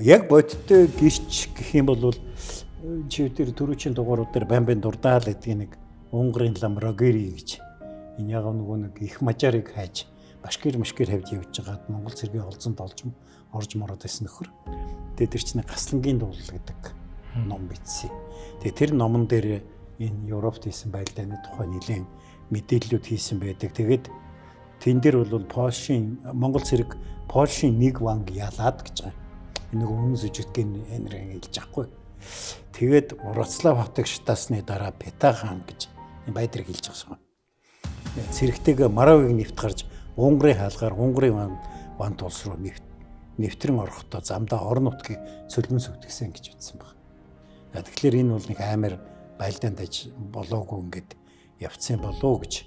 Яг бодиттой гисч гэх юм бол чи тэр түрүүчийн дугаарууд дээр бамбын дурдаал гэдэг нэг Унгарын лам Рогери гэж энэ яг нөгөө нэг их мажарыг хайж башкир хавьд явж байгаад Монгол цэргийн олзонд орж мороод байсан нөхөр. Тэгээ тэр чинь Гаслангийн дуулал гэдэг ном бичсэн. Тэгээ тэр номон дээр энэ Европт хийсэн байлдааны тухай нэлээд мэдээллүүд хийсэн байдаг. Тэгээд тэн дээр бол Монгол цэрэг Польшийн нэг ванг ялаад гэж байгаа. Энэ өмнө сүжигтгийн энерги хэлж байхгүй. Тэгээд Вроцлав хотыг шатаасны дараа Пета хаан гэж баядрыг хэлж байгаа юм. Цэрэгтэйг Моравиг нэвт гарч Унгарын хаалгаар Унгарын ван тулс руу нэвтрэн орохдоо замдаа орон нутгийг цөлмөн сүвтгсэн гэж ütсэн баг. Тэгэхээр энэ бол нэг амар байлдаанд аж болоогүй ингээд явцсан болоо гэж